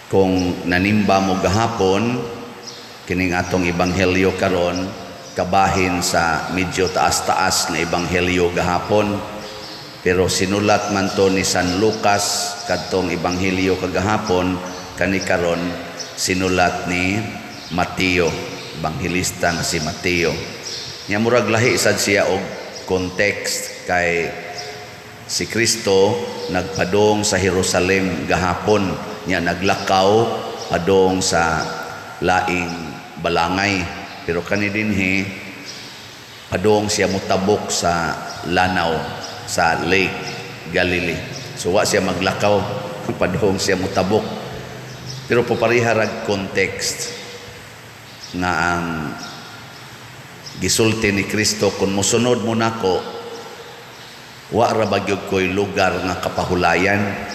Kung nanimba mo gahapon kining atong ebanghelyo karon, kabahin sa medyo taas-taas na ebanghelyo gahapon, pero sinulat man to ni San Lucas kadtong ebanghelyo kagahapon, kani karon sinulat ni Mateo, ebanghelista nga si Mateo. Nya murag lahi sad siya og context kay si Kristo nagpadong sa Jerusalem gahapon, nya naglakaw padong sa laing balangay, pero kani dinhi padong siya mutabok sa lanaw sa Lake Galilee. So wa siya maglakaw, padong siya mutabok. Pero papariharag context nga ang gisulti ni Kristo, kung musunod mo nako, wa ra bagyod ko'y lugar nga kapahulayan.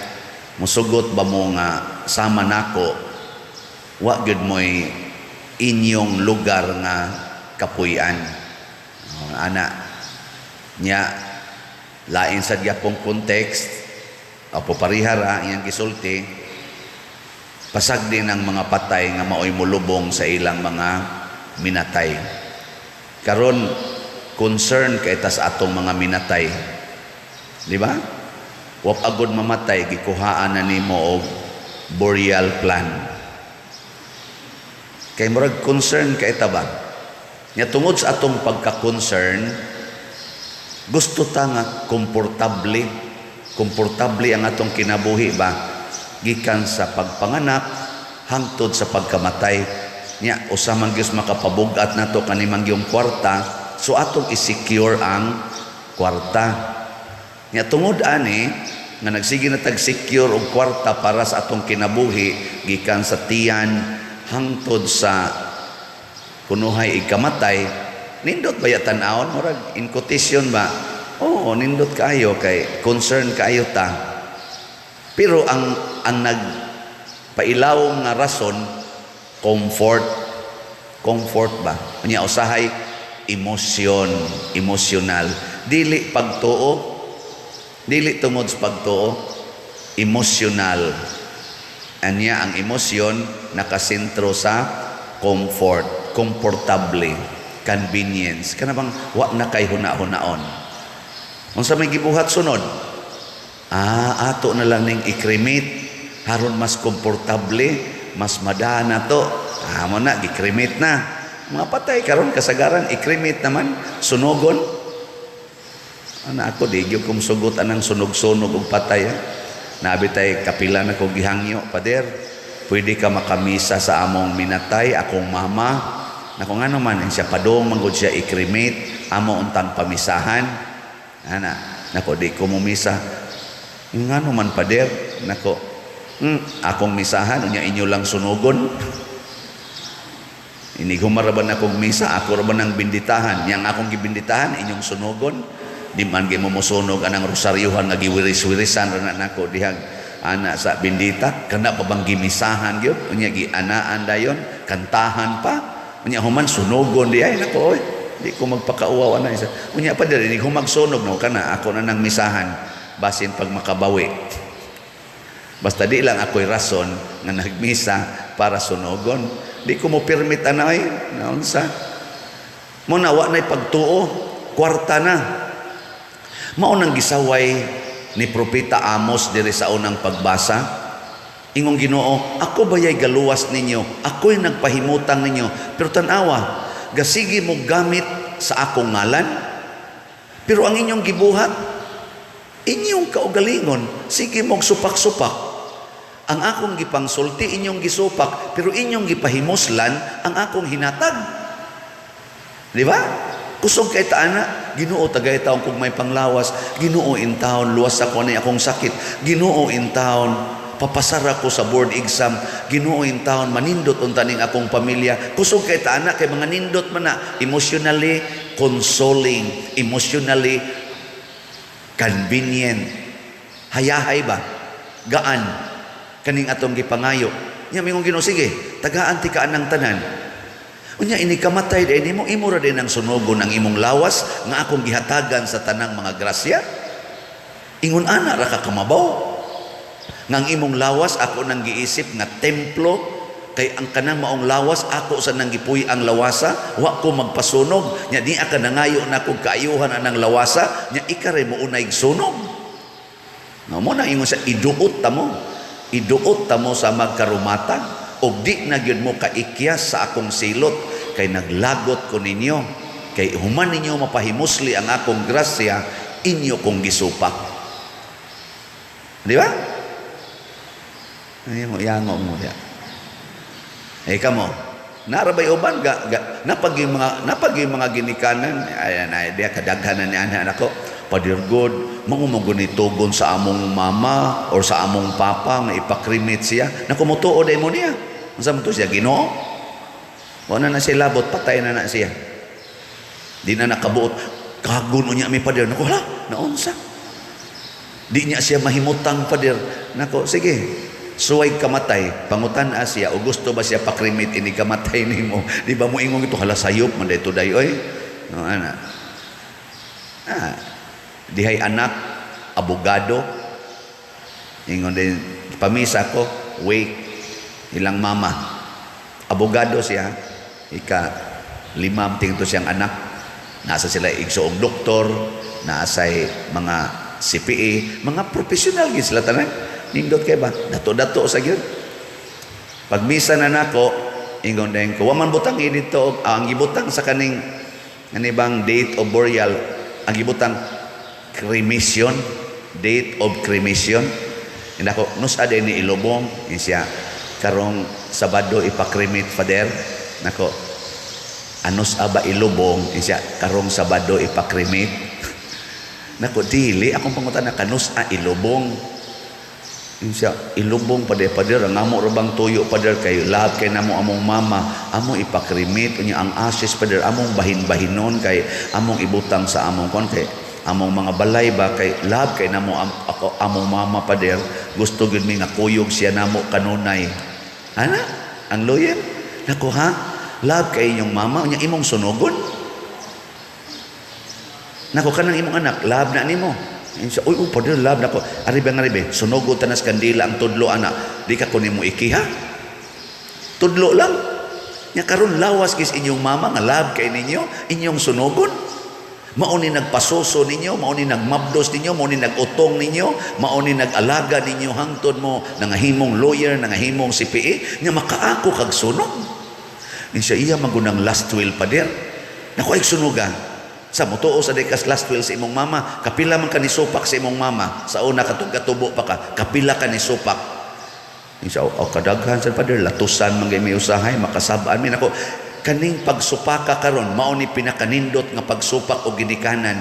Musugot ba mo nga sama nako, wa gyud mo'y inyong lugar nga kapuy-an. Ana nya lain sa gyapong context apo parihara iyang gisulti, pasag din ang mga patay nga maoy mulubong sa ilang mga minatay. Karon concern kay tas atong mga minatay, di ba? Wa agud mamatay gikuhaan na nimo og burial plan. Kay murag concern kay ta ba? Nya tungod sa atong pagka-concern, gusto ta nga komportable ang atong kinabuhi ba, gikan sa pagpanganak hangtod sa pagkamatay. Nya usa man gyud makapabugat nato kanimang yung kwarta, so atong i-secure ang kwarta. Nya tungod ani nga nagsige na tag-secure og kwarta para sa atong kinabuhi gikan sa tiyan hangtod sa kunuhay ikamatay, nindot ba tan-awon murag in quotation ba? Oo, nindot kayo kay concern kayo ta. Pero ang nagpailaw nga rason, comfort ba? Unya usahay emotional. Dili pagtuo, dili tungod sa pagtuo, emotional. Anya ang emosyon nakasentro sa comfort, komportable, convenience. Kana bang wa na kay huna-hunaon. Unsa may gibuhat sunod? Ato na lang ning i-cremate haron mas komportable, mas madana to. Mo na gi-cremate na. Mga patay karon kasagaran i-cremate naman, sunogon. Ana ako di gyud kum sugot anang sunog-sunog og patay. Nabi tay kapila na ko gihangyo, Pader, pwede ka makamisa sa among minatay, akong mama. Nako ngano man siya padong manggod siya i-cremate, amo untang pamisahan. Ana, nako di ko mumisa. Ngano man Pader, nako akong misahan unya inyo lang sunugon. Ini humaraban akong misa, ako ra ba nang binditahan, yang akong gibinditahan inyong sunugon. Di man gyud mo sunog anang rosaryuhan nga giwiris-wirisan ra nako dihang ana sa bindita, kana pa bang gimisahan gyud unya gianaan dayon, kantahan pa unya human sunugon di ay nako oy di ko magpakauwaw ana isa unya pa diri humag sunog no kana ako na nang misahan basin pag makabawi. Basta di lang ako'y rason nga nagmisa para sunogon, di ko mo permit anay naunsa mo na wa nay pagtuo, kwarta na. Mao nang gisaway ni Propeta Amos diri sa unang pagbasa. Ingong Ginoo, ako bayay galuwas ninyo, ako'y nagpahimutang ninyo, pero tanawa, gasigi mo gamit sa akong ngalan. Pero ang inyong gibuhat, inyong kaugalingon, sige mong supak-supak. Ang akong gipangsulti, inyong gisupak, pero inyong gipahimuslan ang akong hinatag. Di ba? Kusog kay taana, Ginoo tagay taon kung may panglawas, Ginoo in taon luwas ako na akong sakit, Ginoo in taon papasara ko sa board exam, Ginoo in taon manindot untaning akong pamilya. Kusog kay taana kay mga nindot man na emotionally consoling, emotionally convenient. Hayahay ba? Gaan kaning atong gipangayo. Nya mingong Ginoo, sige, tagaan ti kaan ng tanan. Unya ini kamatay din imo, imo ra din ang sunugon ang imong lawas nga akong gihatagan sa tanang mga grasya. Ingon ana ra ka kamabaw. Ngang imong lawas ako nang giisip nga templo, kay ang kanang maong lawas ako sa nang gipuy ang lawasa, wa ko magpasunog nya di aka nangayo na kog kaayuhan anang lawasa nya ikare mo unay sunog. No mo na ingon sa iduot ta mo. Iduot ta mo sa magkarumatan og di na gyud mo kaikyas sa akong silot kay naglagot ko ninyo kay human ninyo mapahimusli ang akong grasya inyo kong gisupak. Di ba? Ay mo yango mo ya. Kamo narabay uban napagi mga ginikanan ayan ay dia kadaghanan ni anak ko Padir God mangumugon ni tugon sa among mama or sa among papa nga ipakrimit siya na kumutuo day mo niya unsa man to siya Ginoo wala na siya labot patay na siya di na nakabuot kagun unya mi Padir nako hala naunsa di niya siya mahimutang Padir nako sige suway kamatay pangutan siya o gusto ba siya pakrimit ini kamatay nimo di ba mo ingong ito hala sayop man dito dayoy no ana dihay anak abogado ingon din pamisa ko wake ilang mama abogado siya ika limam tingto siyang anak nasa sila igsoong doktor nasa mga CPA mga professional gid sila tanan nindot kay ba dato-dato sa gyud pagmisa na nako ingon dayon ko wa man butang dito ang gibutang sa kaning kanibang date of burial ang gibutang cremation date of cremation indako nus ade ni ilubong siya karong Sabado ipakremit Father nako anos aba ilubong siya karong Sabado ipakremit nako dili akong pangutan na kanus ilubong siya ilubong Pader ang amo rabang tuyo Pader kay love kay namo among mama among ipakrimit unya ang ashes Pader among bahin-bahinon kay among ibutang sa among kon kay among mga balay ba kay love kay namo ako among mama Pader gusto gyud mi nga kuyog siya namo kanunay ana ang lawyer nako ha love kay inyong mama unya imong sunugon nako kanang imong anak love na nimo uy Pader love nako aribe sunugo tanas kandila ang tudlo anak di ka kunin mo ikiha tudlo lang nya karon lawas kis inyong mama nga love kay ninyo inyong sunugon mao ni nagpasuso ninyo mao ni nagmabdos ninyo mao ni nagutong ninyo mao ni nagalaga ninyo hangtod mo nangahimong lawyer nangahimong CPA nya makaako kag sunog siya iya magunang last will Pader nako ay sunugan sa mutuo sa dekas last will sa imong mama kapila man ka ni supak sa imong mama sa una katong katubo pa ka kapila ka ni supak insya o kadaghan sa Pader latusan man may usahay makasabaan mi nako kaning pagsupaka karon mao ni pinakanindot nga pagsupak og ginikanan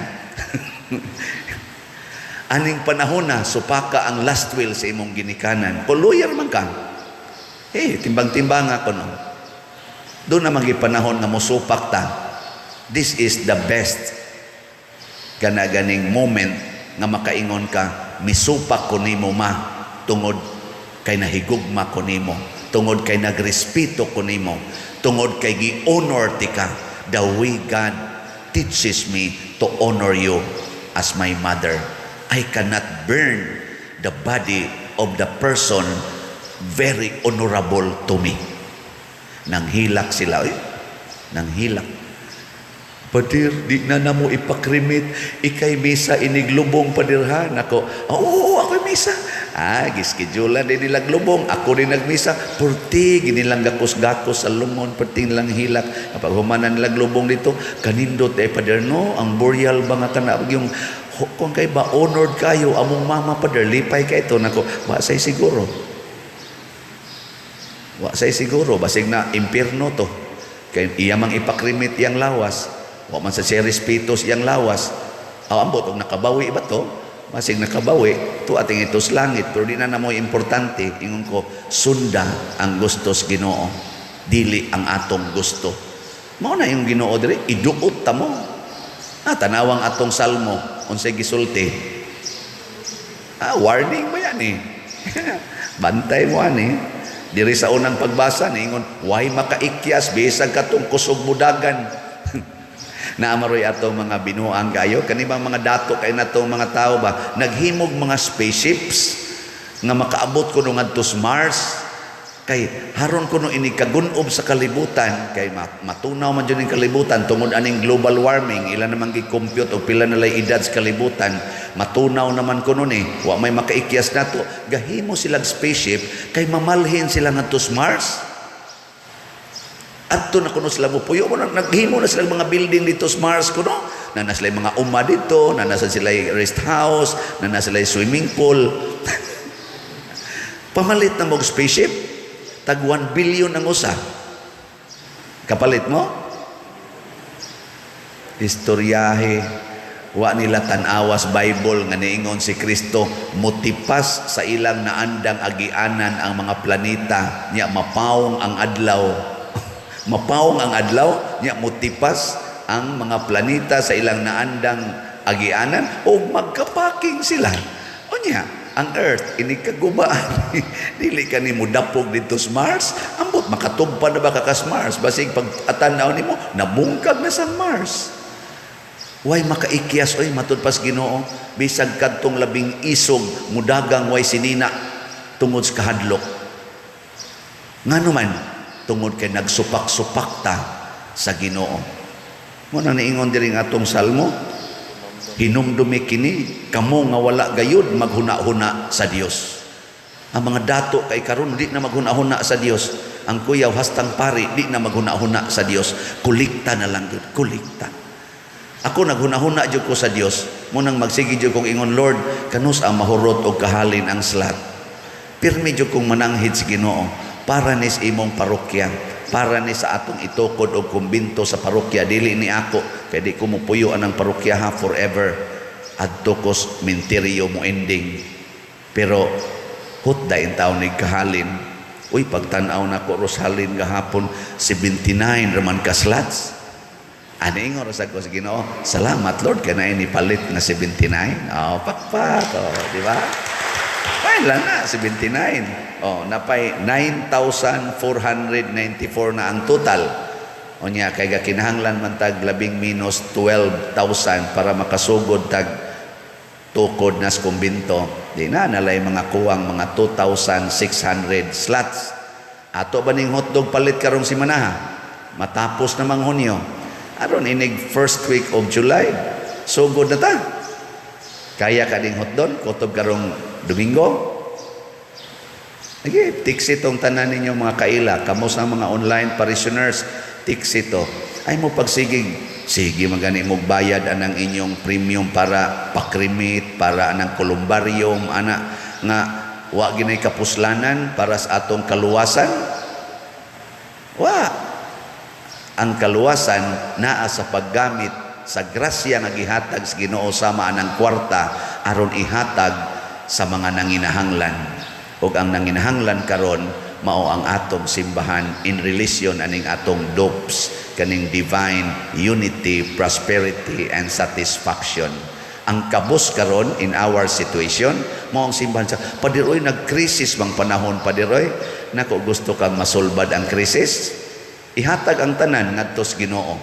aning panahon na supaka ang last will sa imong ginikanan kung lawyer man ka timbang-timbang ako no doon na panahon nga mosupak ta. This is the best ganing moment nga makaingon ka misupak ko nimo ma tungod kay nahigugma ko nimo tungod kay nagrespeto ko nimo tungod kay gi-honor ti ka the way God teaches me to honor you as my mother. I cannot burn the body of the person very honorable to me. Nanghilak sila nanghilak Padir, di na namo ipakrimit, ikay misa iniglubong padirhan. Ako, oo, ako'y misa. Gischedulean din nilang lubong. Ako rin nagmisa. Purti, ginilang gakos-gakos sa lumon, purti nilang hilak. Kapag humanan nilang lubong dito, kanindot Padir, no? Ang burial ba nga tanawag yung, kung kayo ba, honored kayo, among mama Padir, lipay ka ito. Nako, wasay siguro. Basig na impirno to. Kaya iyamang ipakrimit yang lawas. Wa man sa respetos yang lawas ambot og nakabawi ba to masig nakabawi to ating itos langit pero di na namo importante ingon ko sunda ang gustos Ginoo dili ang atong gusto mao na yung Ginoo diri iduot ta mo tanawang atong salmo unsay gisulti warning mo yan bantay mo ani diri sa unang pagbasa ningon way makaikyas bisag katong kusog mudagan naamaroy atong mga binuang kayo kanibang mga dato kay natong mga tao ba naghimog mga spaceships nga makaabot ko nung adtos Mars, kay haron ko nung ini kagunob sa kalibutan, kay matunaw man dyan yung kalibutan tungod aning global warming, ilan naman gi-compute o pila nalay edad sa kalibutan, matunaw naman ko nun wa may makaikyas na to, gahimo silang spaceship, kay mamalhin sila nga tos Mars. At to na kuno sila mupuyo mo, naghimo na silang mga building dito sa Mars kuno, na nasa sila mga uma dito, na nasa sila rest house, na nasa sila swimming pool. Pamalit na mo spaceship, tag 1 billion ang usa. Kapalit mo? Istoryahe, wa nila tanawas Bible nga niingon si Kristo, mutipas sa ilang naandang agianan ang mga planeta, nya mapawong ang adlaw. Mapawong ang adlaw, nya mutipas ang mga planeta sa ilang naandang agianan, o magkapaking sila. O nya, ang Earth, ini kagubaan. Dili ka ni mo dapog dito sa Mars. Ambot, makatugpa na ba ka sa Mars? Basig pag atanaw ni mo, nabungkag na sa Mars. Way makaikyas, oy, matud pas Ginoo. Bisag kadtong labing isog, mudagang way sinina, tungod sa kahadlok. Nga naman, tungod kay nagsupak-supak ta sa Ginoo. Muna niingon diri nga atong salmo, hinumdumi kini kamo nga wala gayud maghuna-huna sa Dios. Ang mga dato kay karon di na maghuna-huna sa Dios. Ang kuyaw hastang pari di na maghuna-huna sa Dios. Kulikta na lang jud, kulikta. Ako naghuna-huna jud ko sa Dios. Munang magsige jud kong ingon, Lord, kanus ang mahurot og kahalin ang slat. Pirmi jud kong mananghid sa Ginoo para nis imong parokya, para ni sa atong itukod og kumbinto sa parokya, dili ni ako kay di ko mupuyo anang parokya ha forever adto kos minteryo mo ending. Pero hutda in taon ni kahalin, uy, pagtanaw na ko Rosalyn gahapon 79 raman ka slots. Ani ingon sa ko sa Ginoo, salamat Lord kay na ini palit na 79. Oh, pakpak, oh, di ba? Kailan na 79. Oh, napay 9,494 na ang total. O niya, kay kinahanglan man tag labing minus 12,000 para makasugod tag tukod na kumbinto. Di na, nalay mga kuwang mga 2,600 slots. Ato ba ning hotdog palit karong si Manaha? Matapos namang Hunyo. Aron inig first week of July. Sugod na ta. Kaya ka ding hotdog, kutob karong Domingo. Okay, tiksi itong tanan ninyo mga kaila, kamo sa mga online parishioners, tiksi ito. Ay mo pagsigig, sige magani mo bayad anang inyong premium para pakrimit, para anang kolumbarium, ana nga wa ginay kapuslanan para sa atong kaluwasan. Wa. Ang kaluwasan naa sa paggamit sa grasya nga gihatag sa Ginoo sama anang kwarta aron ihatag sa mga nanginahanglan. Ug ang nanginahanglan karon mao ang atong simbahan in relation aning atong dopes kaning divine unity, prosperity and satisfaction. Ang kabus karon in our situation mao ang simbahan sa padiroy nagkrisis bang panahon padiroy nako gusto kang masulbad ang krisis, ihatag ang tanan ngadto sa Ginoo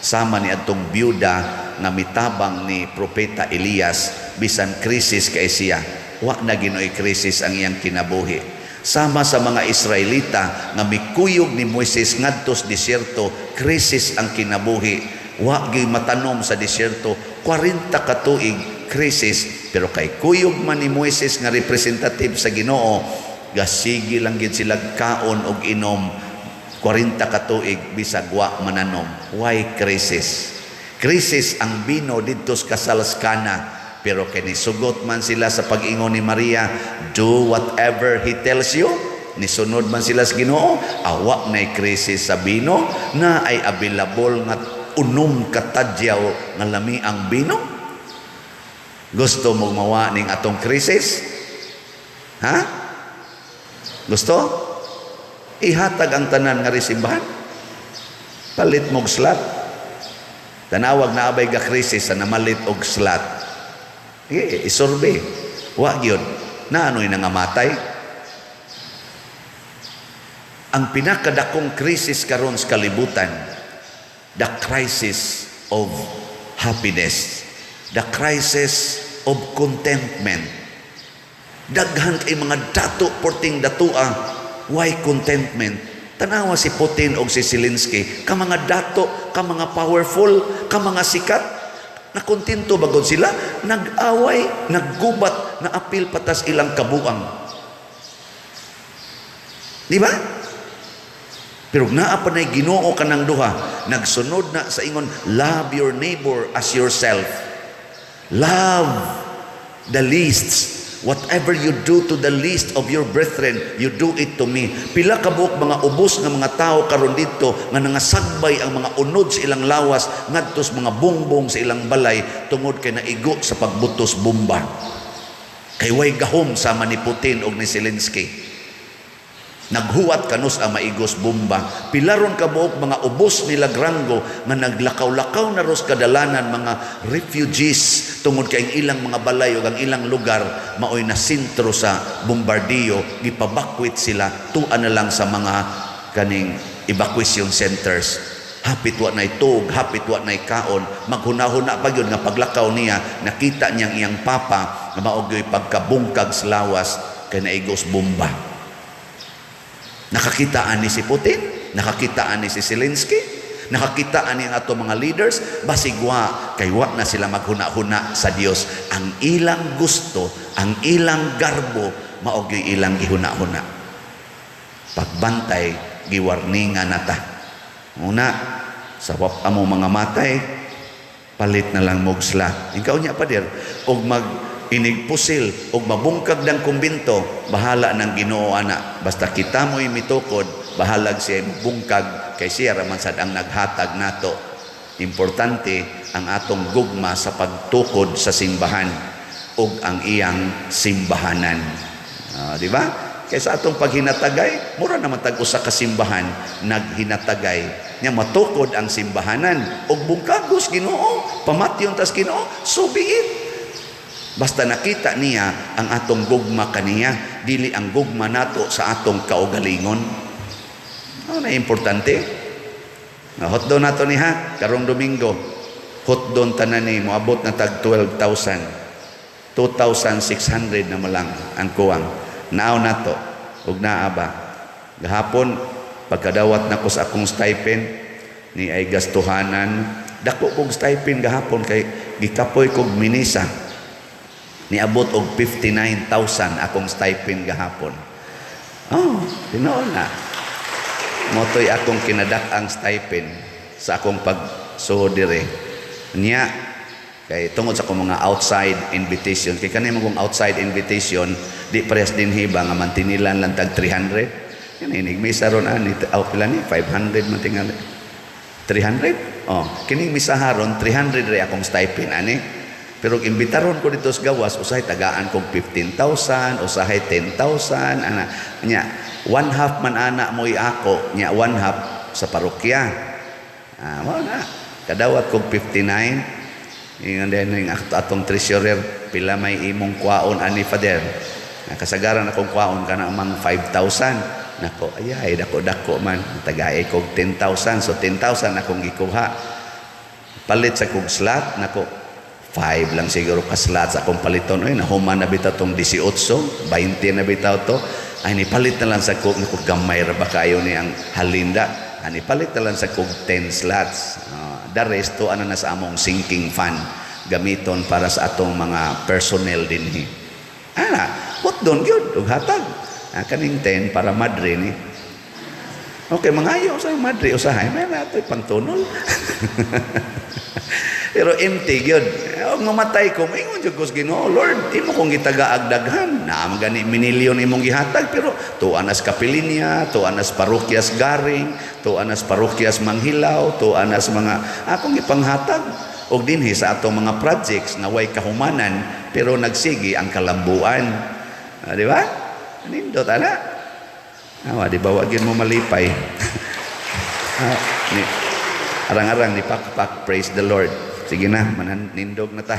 sama ni adtong byuda nga mitabang ni propeta Elias bisan krisis kay siya. Wa na ginoy krisis ang iyang kinabuhi. Sama sa mga Israelita nga mikuyog ni Moises ngadto sa disyerto, krisis ang kinabuhi. Wa gyud matanom sa disyerto 40 ka tuig krisis, pero kay kuyog man ni Moises nga representative sa Ginoo, gasigi lang gid sila kaon og inom 40 ka tuig bisag wa mananom. Why krisis? Krisis ang bino didto sa kasalskana. Pero kinisugot man sila sa pag-ingon ni Maria, do whatever He tells you. Nisunod man sila sa Ginoo, awa na'y krisis sa bino, na ay available nga unom katadyaw nga lami ang bino. Gusto mong mawa ning atong krisis? Ha? Gusto? Ihatag ang tanan nga resimbahan. Palit mong slat. Tanawag na abay ka krisis sa namalit og slat. Isurbe. Wa gyud na ano'y nangamatay. Ang pinakadakong krisis karon sa kalibutan, the crisis of happiness, the crisis of contentment. Daghan kay mga dato porting datua. Why contentment? Tanawa si Putin o si Zelensky, ka mga dato, ka mga powerful, ka mga sikat, nakontento bagod sila, nag-away, naggubat, na apil patas ilang kabuang. Di ba? Pero naa pa na'y Ginoo ka ng duha, nagsunod na sa ingon, love your neighbor as yourself. Love the least. Whatever you do to the least of your brethren, you do it to me. Pila ka buok mga ubos nga mga tao karon dito nga nangasagbay ang mga unod sa ilang lawas ngadtos mga bongbong sa ilang balay tungod kay naigo sa pagbutos bomba. Kay way gahom sama ni Putin og ni Zelensky. Naghuwat kanus ang maigos bomba. Pilaron ka buok mga ubos nila Grango nga naglakaw-lakaw na ros kadalanan mga refugees tungod kay ang ilang mga balay ug ang ilang lugar maoy na sentro sa bombardiyo, gipabakwit sila tuan na lang sa mga kaning evacuation centers. Hapit wa nay tug, hapit wa nay kaon, maghunahuna pa gyud nga paglakaw niya nakita niyang iyang papa nga mao gyud pagkabungkag sa lawas kay naigos bomba. Nakakitaan ni si Putin, nakakitaan ni si Zelensky, nakakitaan ni ang ato mga leaders, basigwa kay wa na sila maghuna-huna sa Dios. Ang ilang gusto, ang ilang garbo, mao gyud ilang gihuna-huna. Pagbantay giwarningan nata. Una, sa wap amo mga matay, palit na lang mogsla. Ikaw niya pa der, og inigpusil o mabungkag ng kumbinto, bahala ng Ginoo ana. Basta kita mo'y mitukod, bahalag siya bungkag kay siya raman sad ang naghatag nato. Importante ang atong gugma sa pagtukod sa simbahan ug ang iyang simbahanan. Di ba? Kaysa atong paghinatagay, mura naman tag-usa ka simbahan naghinatagay. Nya matukod ang simbahanan ug bungkagos Ginoo, pamatyon tas Ginoo, so be it. Basta nakita niya ang atong gugma kaniya, dili ang gugma nato sa atong kaugalingon. Ano na importante? Hotdon nato niya, karong Domingo. Hotdon tanan ni, moabot na tag 12,000. 2,600 na malang ang kuwang. Naaw nato, ug naaba. Gahapon, pagkadawat na ko sa akong stipend, ni ay gastuhanan. Dako kong stipend gahapon, kay gikapoy kong minisa. Niabot og 59,000 akong stipend gahapon. Oh, tinoon na. Motoy akong kinadak ang stipend sa akong pagsuod dire. Niya, kay tungod sa akong mga outside invitation. Kay kanay mga outside invitation, di parehas din hiba nga mantinilan lang tag 300. Yan inig misa ron ani pila ni 500 man tingali. 300? Oh, kining misaharon 300 re akong stipend ani. Pero imbitaron ko dito sa gawas, usahay tagaan kong 15,000, usahay 10,000, ana. Nya, 1/2 man ana mo'y ako, nya 1/2 sa parokya. Mo na. Kadawat kong 59. Ingon din ang atong treasurer, pila may imong kwaon ani Father. Kasagaran akong kwaon kana amang 5,000. Nako, ayay, dako-dako man. Tagaay kong 10,000. So 10,000 akong gikuha. Palit sa kong slot, nako, 5 lang siguro ka-slots akong paliton. Ay, nahuman na bitaw itong 18, 20 na bitaw to. Ay, nipalit na lang sa kog, gamay ra ba kayo ni ang halinda. Ay, nipalit na lang sa kog 10 slots. The rest to, ano na sa among sinking fund, gamiton para sa atong mga personnel din. What doon yun? Hatag. Kaning 10 para madre ni. Okay, mangayo sa madre. Usahay, may nato pangtunol. Pero empty yun. Huwag mamatay ko. Maingon dyan ko sa Ginoo, Lord, di mo kong gitagaagdaghan. Naam gani, minilyon imong gihatag. Pero tuan as Kapilinya, tuan as Parokyas Garing, tuan as Parokyas Manghilaw, tuan as mga akong ipanghatag. O dinhi sa atong mga projects na way kahumanan, pero nagsigi ang kalambuan. Di ba? Nindot, ana? Di ba, wagin mo malipay. Arang-arang ni Pakpak, praise the Lord. Sige na, manindog na ta.